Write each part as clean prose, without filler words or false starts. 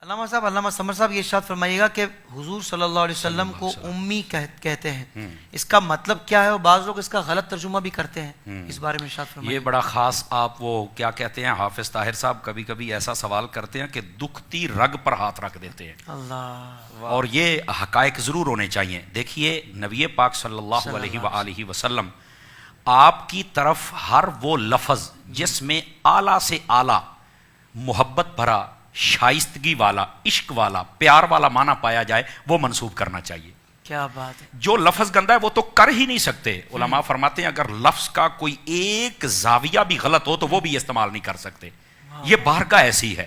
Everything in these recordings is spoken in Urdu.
علامہ صاحب، علامہ سمر صاحب یہ ارشاد فرمائیے گا کہ حضور صلی اللہ علیہ وسلم کو امی کہتے ہیں، اس کا مطلب کیا ہے؟ اور بعض لوگ اس کا غلط ترجمہ بھی کرتے ہیں، اس بارے میں ارشاد فرمائیے۔ یہ بڑا خاص، آپ وہ کیا کہتے ہیں، حافظ طاہر صاحب کبھی کبھی ایسا سوال کرتے ہیں کہ دکھتی رگ پر ہاتھ رکھ دیتے ہیں، اللہ، اور یہ حقائق ضرور ہونے چاہیے۔ دیکھیے نبی پاک صلی اللہ علیہ وآلہ وسلم آپ کی طرف ہر وہ لفظ جس میں اعلیٰ سے اعلیٰ محبت بھرا، شائستگی والا، عشق والا، پیار والا معنی پایا جائے وہ منسوب کرنا چاہیے۔ کیا بات ہے! جو لفظ گندا ہے وہ تو کر ہی نہیں سکتے۔ علماء فرماتے ہیں اگر لفظ کا کوئی ایک زاویہ بھی غلط ہو تو وہ بھی استعمال نہیں کر سکتے، یہ بارگاہ ایسی ہے۔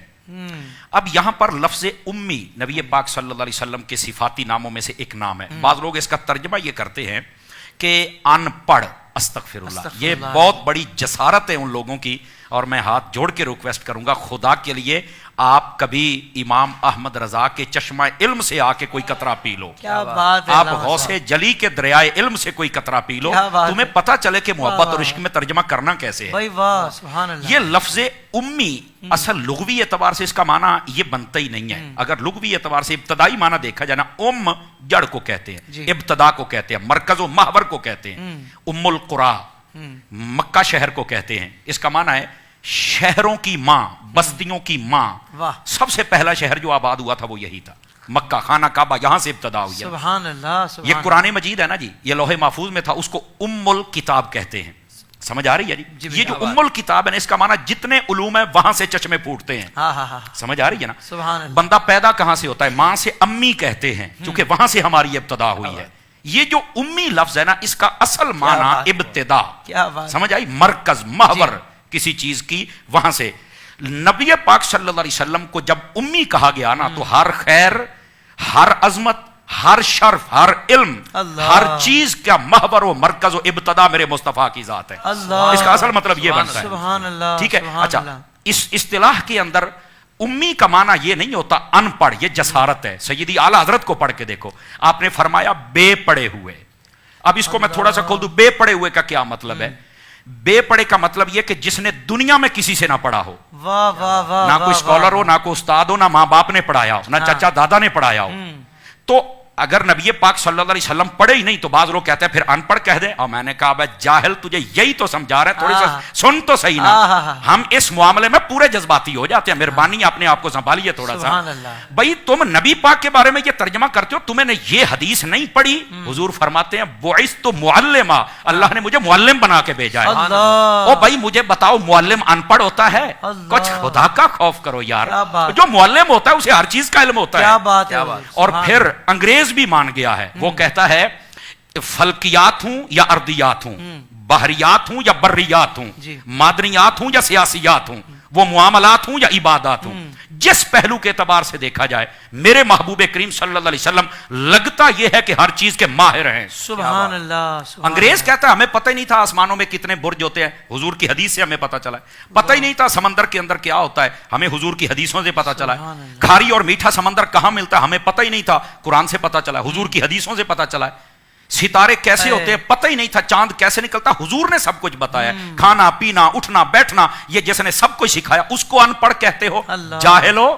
اب یہاں پر لفظ امی نبی پاک صلی اللہ علیہ وسلم کے صفاتی ناموں میں سے ایک نام ہے۔ بعض لوگ اس کا ترجمہ یہ کرتے ہیں کہ ان پڑھ، استغفر اللہ۔ یہ بہت بڑی جسارت ہے ان لوگوں کی، اور میں ہاتھ جوڑ کے ریکویسٹ کروں گا خدا کے لیے آپ کبھی امام احمد رضا کے چشمہ علم سے آ کے کوئی قطرہ پی لو، کیا بات ہے! آپ غوث جلی کے دریائے علم سے کوئی قطرہ پی لو، تمہیں پتہ چلے کہ محبت اور عشق میں ترجمہ کرنا کیسے ہے۔ بھائی واہ، سبحان اللہ! یہ لفظ امی اصل لغوی اعتبار سے اس کا معنی یہ بنتا ہی نہیں ہے۔ اگر لغوی اعتبار سے ابتدائی معنی دیکھا جائے نا، جڑ کو کہتے ہیں، ابتدا کو کہتے ہیں، مرکز و محور کو کہتے ہیں، ام القرا مکہ شہر کو کہتے ہیں۔ اس کا معنی ہے شہروں کی ماں، بستیوں کی ماں۔ سب سے پہلا شہر جو آباد ہوا تھا وہ یہی تھا، مکہ، خانہ کعبہ، یہاں سے ابتدا ہوئی ہے۔ سبحان اللہ، سبحان یہ قرآن مجید ہے نا جی، یہ لوح محفوظ میں تھا، اس کو ام الکتاب کہتے ہیں۔ سمجھ آ رہی ہے جی؟ یہ جو ام الکتاب ہے اس کا معنی جتنے علوم ہے وہاں سے چشمے پھوٹتے ہیں۔ سمجھ آ رہی ہے نا؟ سبحان اللہ۔ بندہ پیدا کہاں سے ہوتا ہے؟ ماں سے امی کہتے ہیں، کیونکہ وہاں سے ہماری ابتدا ہوئی ہے۔ یہ جو امی لفظ ہے نا، اس کا اصل معنی ابتدا، سمجھ آئی؟ مرکز، محور کسی چیز کی، وہاں سے۔ نبی پاک صلی اللہ علیہ وسلم کو جب امی کہا گیا نا، تو ہر خیر، ہر عظمت، ہر شرف، ہر علم، ہر چیز کا محور و مرکز و ابتدا میرے مصطفیٰ کی ذات ہے۔ اس کا اصل مطلب یہ بنتا ہے، سبحان اللہ، ٹھیک ہے؟ اچھا، اس اصطلاح کے اندر امی کا معنی یہ نہیں ہوتا ان پڑھ، یہ جسارت ہے۔ سیدی اعلیٰ حضرت کو پڑھ کے دیکھو، آپ نے فرمایا بے پڑھے ہوئے۔ اب اس کو میں تھوڑا سا کھول دوں، بے پڑھے ہوئے کا کیا مطلب ہے؟ بے پڑھے کا مطلب یہ کہ جس نے دنیا میں کسی سے نہ پڑھا ہو، نہ کوئی اسکالر ہو، نہ کوئی استاد ہو، نہ ماں باپ نے پڑھایا ہو، نہ چچا دادا نے پڑھایا ہو۔ تو اگر نبی پاک صلی اللہ علیہ وسلم پڑھے ہی نہیں تو بعض لوگ کہتے ہیں پھر ان پڑھ کہہ دیں، اور میں نے کہا بھائی جاہل تجھے یہی تو سمجھا رہے ہیں، تھوڑی سا سن تو صحیح نا۔ ہم اس معاملے میں پورے جذباتی ہو جاتے ہیں، مہربانی اپنے آپ کو سنبھالیے تھوڑا سا۔ بھائی تم نبی پاک کے بارے میں یہ ترجمہ کرتے ہو، تمہیں نے یہ حدیث نہیں پڑھی؟ حضور فرماتے ہیں بعثت معلما، اللہ نے مجھے معلم بنا کے بھیجا ہے۔ او بھائی مجھے بتاؤ، معلم ان پڑھ ہوتا ہے؟ کچھ خدا کا خوف کرو یار، جو معلم ہوتا ہے اسے ہر چیز کا علم ہوتا ہے۔ اور پھر انگریز بھی مان گیا ہے، وہ کہتا ہے فلکیات ہوں یا ارضیات ہوں، بحریات ہوں یا بریات ہوں، معدنیات ہوں یا سیاسیات ہوں، وہ معاملات ہوں یا عبادات ہوں، جس پہلو کے اعتبار سے دیکھا جائے میرے محبوب کریم صلی اللہ علیہ وسلم لگتا یہ ہے کہ ہر چیز کے ماہر ہیں۔ سبحان اللہ۔ انگریز کہتا ہے ہمیں پتہ ہی نہیں تھا آسمانوں میں کتنے برج ہوتے ہیں، حضور کی حدیث سے ہمیں پتہ چلا ہے۔ پتہ ہی نہیں تھا سمندر کے اندر کیا ہوتا ہے، ہمیں حضور کی حدیثوں سے پتہ چلا ہے۔ کھاری اور میٹھا سمندر کہاں ملتا ہے، ہمیں پتہ ہی نہیں تھا، قرآن سے پتہ چلا ہے، حضور کی حدیثوں سے پتہ چلا ہے۔ ستارے کیسے ہوتے ہیں پتہ ہی نہیں تھا، چاند کیسے نکلتا، حضور نے سب کچھ بتایا۔ کھانا پینا اٹھنا بیٹھنا یہ جس نے سب کچھ سکھایا، اس کو ان پڑھ کہتے ہو؟ جاہل ہو،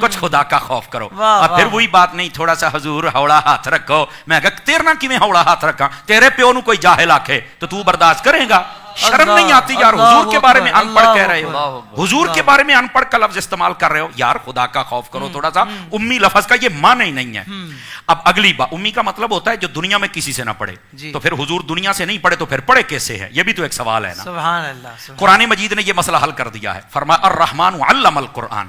کچھ خدا کا خوف کرو۔ اور پھر وہی بات نہیں، تھوڑا سا حضور ہوڑا ہاتھ رکھو، میں کہا تیرے نہ کیویں ہوڑا ہاتھ رکھا، تیرے پیو نو کوئی جاہل آکھے تو برداشت کرے گا؟ شرم نہیں آتی یار، حضور کے بارے میں ان پڑھ کہہ رہے ہو، حضور کے بارے میں ان پڑھ کا لفظ استعمال کر رہے ہو، یار خدا کا خوف کرو تھوڑا سا۔ امی لفظ کا یہ معنی ہی نہیں ہے۔ اب اگلی بات، امی کا مطلب ہوتا ہے جو دنیا میں کسی سے نہ پڑھے، تو پھر حضور دنیا سے نہیں پڑھے تو پھر پڑھے کیسے ہے؟ یہ بھی تو ایک سوال ہے نا۔ سبحان اللہ۔ قرآن مجید نے یہ مسئلہ حل کر دیا ہے، فرمایا الرحمن علم القرآن،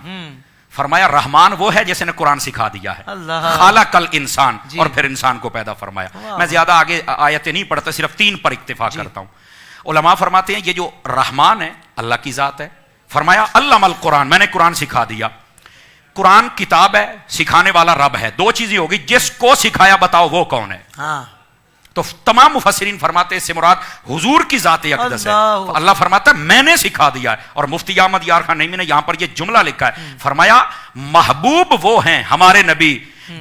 فرمایا رحمان وہ ہے جس نے قرآن سکھا دیا ہے، خالق الانسان، اور پھر انسان کو پیدا فرمایا۔ میں زیادہ آگے آیتیں نہیں پڑھتا، صرف 3 پر اکتفا کرتا ہوں۔ علماء فرماتے ہیں یہ جو رحمان ہے اللہ کی ذات ہے، فرمایا علم القرآن، میں نے قرآن سکھا دیا۔ قرآن کتاب ہے، سکھانے والا رب ہے، 2 چیزیں ہوگی، جس کو سکھایا بتاؤ وہ کون ہے؟ تو تمام مفسرین فرماتے ہیں اس سے مراد حضور کی ذات اقدس ہے۔ اللہ فرماتا ہے میں نے سکھا دیا ہے، اور مفتی احمد یار خان نعیمی نے یہاں پر یہ جملہ لکھا ہے، فرمایا محبوب وہ ہیں ہمارے نبی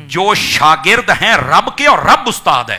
جو شاگرد ہیں رب کے اور رب استاد ہے۔